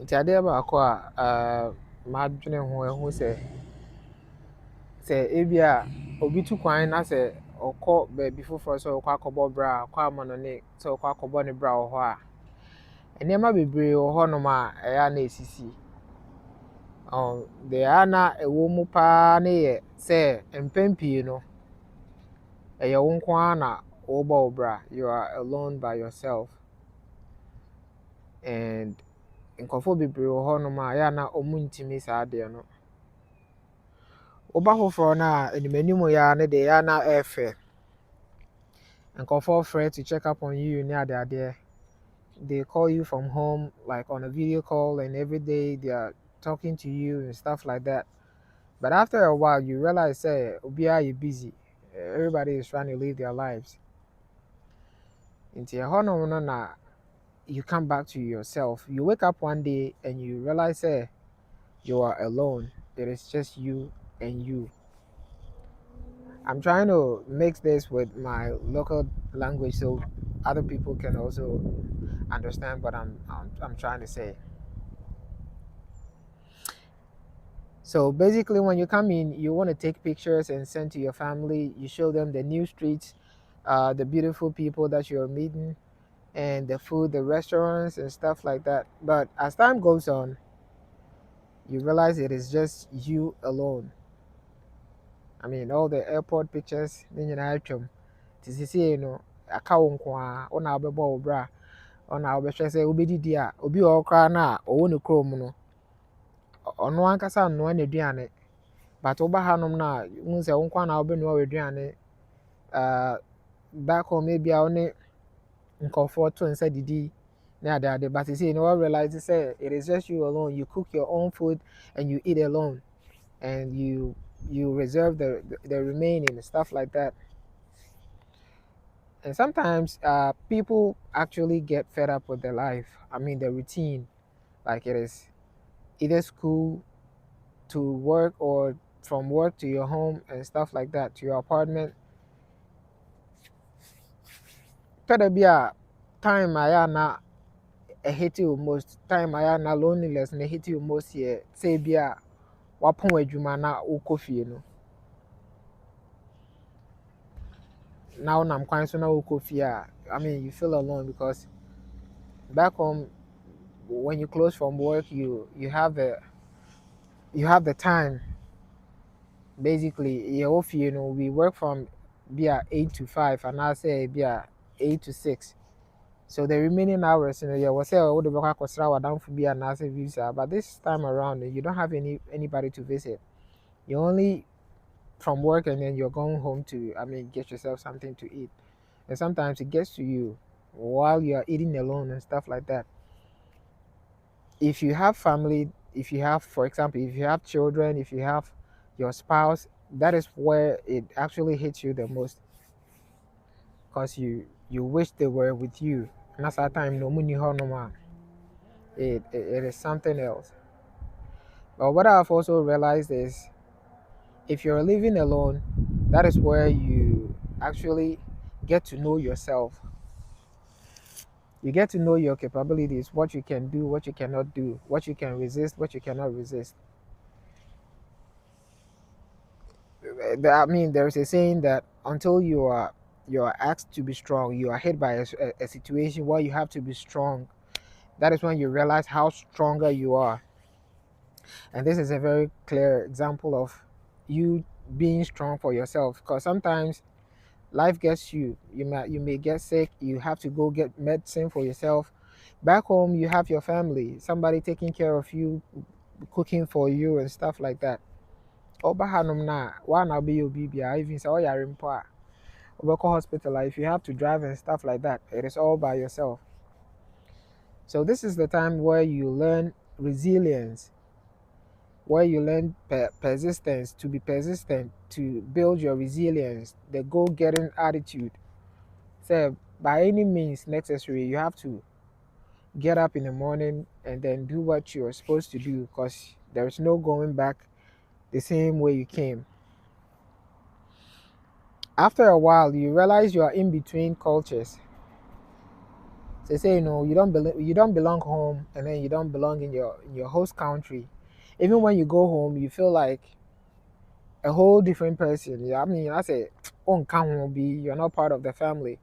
Nti adeɛ baako a madwene ho ɛho sɛ ebi a obi tu kwan na sɛ ɔkɔ baabi foforɔ sɛ ɔkɔ akɔbɔ bra a ɔkɔ ama no ne sɛ ɔkɔ akɔbɔ ne bra wɔ hɔ a nneɛma bebree wɔ hɔnom a ɛyɛ a na esisi. Deɛ ɛyɛ a na ɛwɔ mu paa ne yɛ sɛ mpɛn pii no ɛyɛ wo nko ara na wɔrebɔ wo bra. You are alone by yourself. And nkurɔfoɔ bebree wɔ hɔnom a ɛyɛ a na wɔntumi saa adeɛ no. Woba foforɔ no a animanim yɛ a ne deɛ ɛyɛ a na ɛyɛ fɛ. Nkurɔfoɔ frɛ to check up on you ne adeadeɛ. They call you from home like on a video call and every day they are talking to you and stuff like that. But after a while you realize say obiara yɛ busy. Everybody is trying to live their lives. Nti ɛhɔnom no na you come back to yourself. You wake up one day and you realize say you are alone. It is just you and you. I'm trying to mix this with my local language so other people can also understand what I'm trying to say. So basically, when you come in, you want to take pictures and send to your family. You show them the new streets, the beautiful people that you're meeting, and the food, the restaurants, and stuff like that. But as time goes on, you realize it is just you alone. I mean, all the airport pictures, then you know, you know, aka wo nko a wo na wobɛbɔ wo bra ɔna wobɛhwɛ sɛ wobɛdidi a obi wɔ hɔ koraa no a ɔwɔ ne kurom no ɔno ankasa nnoa n'aduane but woba hanom no a wohu sɛ wo nko a na wobɛnoa w'aduane back home maybe a wo ne nkurɔfoɔ to nsa didi ne adeade but you no one realize sɛ it is just you alone. You cook your own food and you eat alone and you reserve the remaining stuff like that. And sometimes people actually get fed up with their life. I mean, the routine, like it is either school to work or from work to your home and stuff like that, to your apartment. Could be a time I na a hit you most time I na loneliness and hit you most here. Say be a wapon adwuma na ukofie no. Now I'm quite so now ukofie. I mean, you feel alone because back home when you close from work you have the time. Basically your off you know we work from be at 8 to 5 and I say be at 8 to 6. So the remaining hours, you know, you will say oh the work was down for be an answer visa. But this time around you don't have anybody to visit. You're only from work and then you're going home to get yourself something to eat. And sometimes it gets to you while you're eating alone and stuff like that. If you have family, if you have, for example, if you have children, if you have your spouse, that is where it actually hits you the most because you wish they were with you. And that's that time no money no more. It is something else. But what I've also realized is if you're living alone, that is where you actually get to know yourself. You get to know your capabilities, what you can do, what you cannot do, what you can resist, what you cannot resist. I mean, there's a saying that until you are asked to be strong, you are hit by a situation where you have to be strong. That is when you realize how stronger you are. And this is a very clear example of you being strong for yourself. Because sometimes life gets you. You may get sick. You have to go get medicine for yourself. Back home, you have your family, somebody taking care of you, cooking for you, and stuff like that. Oba hanom na one I'll be your baby. I even say oh yeah rimpa. Local hospital if you have to drive and stuff like that. It is all by yourself. So this is the time where you learn resilience, where you learn persistence, to be persistent, to build your resilience, the go-getting attitude. So by any means necessary, you have to get up in the morning and then do what you're supposed to do because there's no going back the same way you came. After a while, you realize you are in between cultures. They say you don't belong home, and then you don't belong in your host country. Even when you go home, you feel like a whole different person. Yeah, I mean, I say, oh, can't be. You're not part of the family.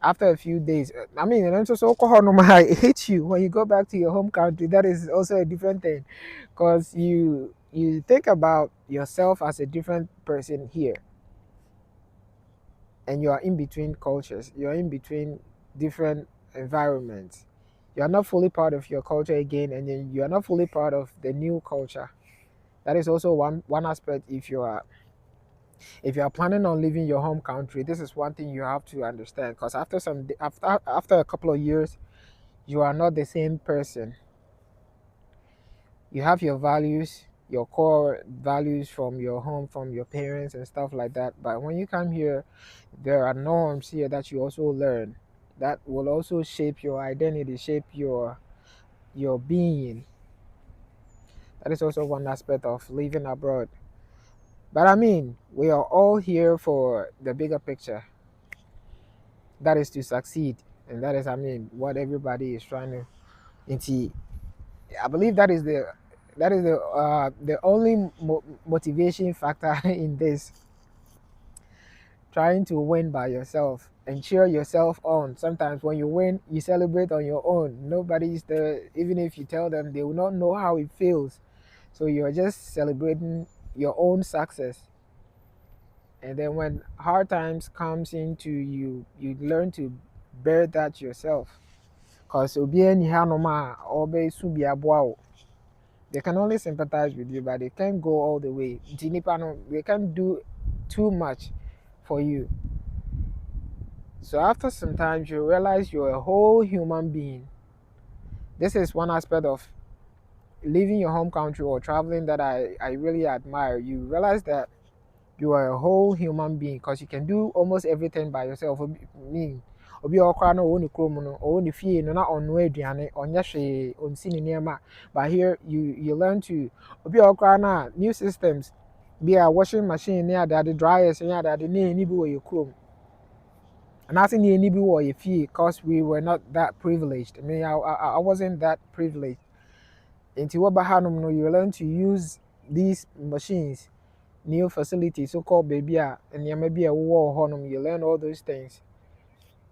After a few days, I mean, and also so it hits you when you go back to your home country. That is also a different thing, because you think about yourself as a different person here, and you are in between cultures. You're in between different environments. You are not fully part of your culture again, and then you are not fully part of the new culture. That is also one aspect. If you are planning on leaving your home country, this is one thing you have to understand. Because after a couple of years, you are not the same person. You have your values, your core values from your home, from your parents and stuff like that. But when you come here, there are norms here that you also learn that will also shape your identity, shape your being. That is also one aspect of living abroad. But I mean, we are all here for the bigger picture. That is to succeed. And that is, I mean, what everybody is trying to into. I believe that is the only motivation factor in this, trying to win by yourself and cheer yourself on. Sometimes when you win, you celebrate on your own. Nobody's there. Even if you tell them, they will not know how it feels. So you're just celebrating your own success. And then when hard times comes into you, you learn to bear that yourself. Cause they can only sympathize with you, but they can't go all the way. They can't do too much for you. So after some time, you realize you're a whole human being. This is one aspect of leaving your home country or traveling that I really admire. You realize that you are a whole human being because you can do almost everything by yourself. Me, obi a ɔkora na ɔwɔ ne kurom no, ɔwɔ ne fie no na ɔnoa aduane, ɔnyɛ hwee, ɔnsi ne nneɛma. But here you learn to obi a ɔkora na new systems be a washing machine ne ade dryers ne ade ne ni bi wɔ yɛ kurom. And I think ne bi wɔ yɛ fie because we were not that privileged. I mean, I wasn't that privileged. Nti wɔba hanom no, you learn to use these machines, new facilities, so-called baby and maybe a war honum, you learn all those things.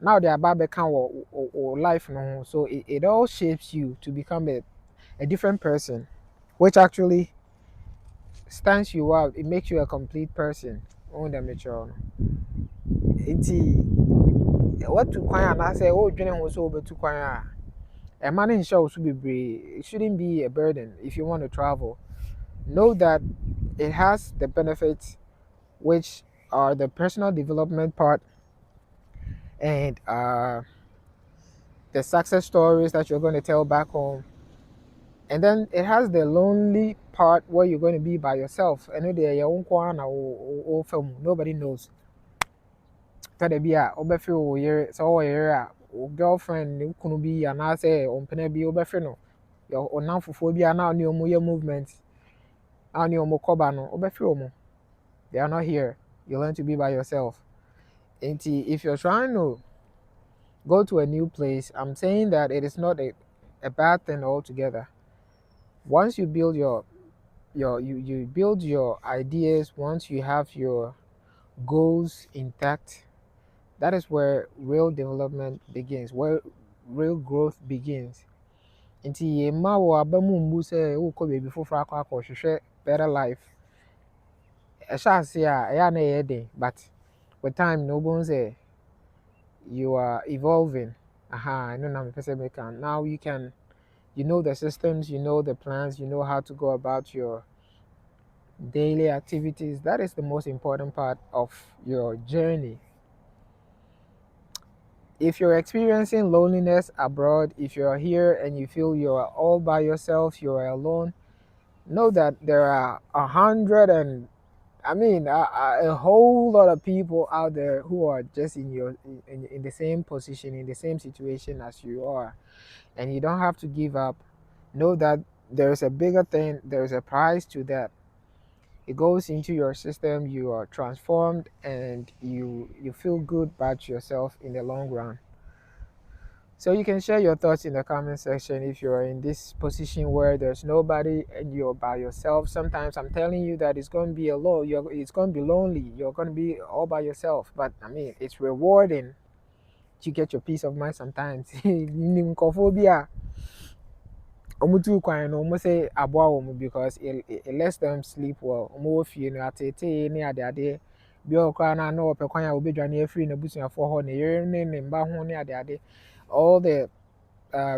Now they are back or life no, so it all shapes you to become a different person, which actually stands you out. It makes you a complete person on the mature. What to kwan I say oh dwene ho so obetu kwan a man in show should be it shouldn't be a burden if you want to travel. Know that it has the benefits, which are the personal development part and the success stories that you're going to tell back home. And then it has the lonely part where you're going to be by yourself. And nobody knows. So girlfriend kunu bi anaasɛ ɔmpene bi wobɛhwɛ no ɔnamfofoɔ bi a na ɔne ɔmo yɛ movement a ɔne ɔmo kɔba no wobɛhwɛ ɔmo. They are not here. You learn to be by yourself. And if you're trying to go to a new place, I'm saying that it is not a bad thing altogether. Once you build you build your ideas, once you have your goals intact, that is where real development begins, where real growth begins. Nti yɛmma wɔ aba mu mmu sɛ wokɔ baabi foforɔ akɔhwehwɛ better life. Ɛhyɛ ase a ɛyɛ a na ɛyɛ den, but with time no wobɛhu sɛ you are evolving. I know now you know the systems, you know the plans, you know how to go about your daily activities. That is the most important part of your journey. If you're experiencing loneliness abroad, if you're here and you feel you're all by yourself, you're alone, know that there are 100 and a whole lot of people out there who are just in the same position, in the same situation as you are, and you don't have to give up. Know that there's a bigger thing, there's a price to that. It goes into your system, you are transformed, and you feel good about yourself in the long run. So you can share your thoughts in the comment section if you're in this position where there's nobody and you're by yourself. Sometimes I'm telling you that it's going to be alone. It's going to be lonely. You're going to be all by yourself. But I mean, it's rewarding to get your peace of mind sometimes. Omutu kwan no mo say aboa wo because it lets them sleep well. Omo wo fie no atete ne ade bi okra na opɛ kwan a obedwane afiri na busuafo hɔ ne yere ne mba ho ne ade all the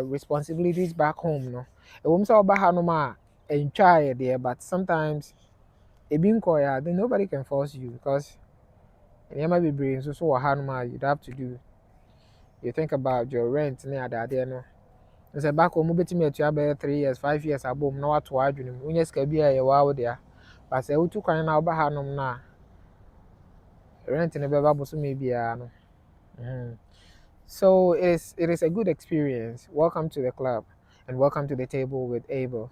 responsibilities back home no. Ewom sɛ ɔba ha no ma entwa there, but sometimes ebi nkɔ ya then nobody can force you because nneɛma bebree nso so wɔ ha no ma you'd have to do. You think about your rent ne ade no. Sɛ back home wobɛtumi atua bɛyɛ 3 years 5 years abom na wato w'adwene mu wonyɛ sika bi a ɛyɛ wo dea but sɛ wotu kwan na woba hanom no a rent no bɛba bosome biara no. So it is a good experience. Welcome to the club and welcome to the table with Abel.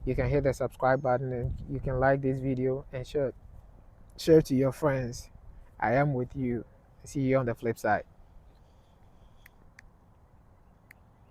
You can hit the subscribe button and you can like this video and share to your friends. I am with you. See you on the flip side.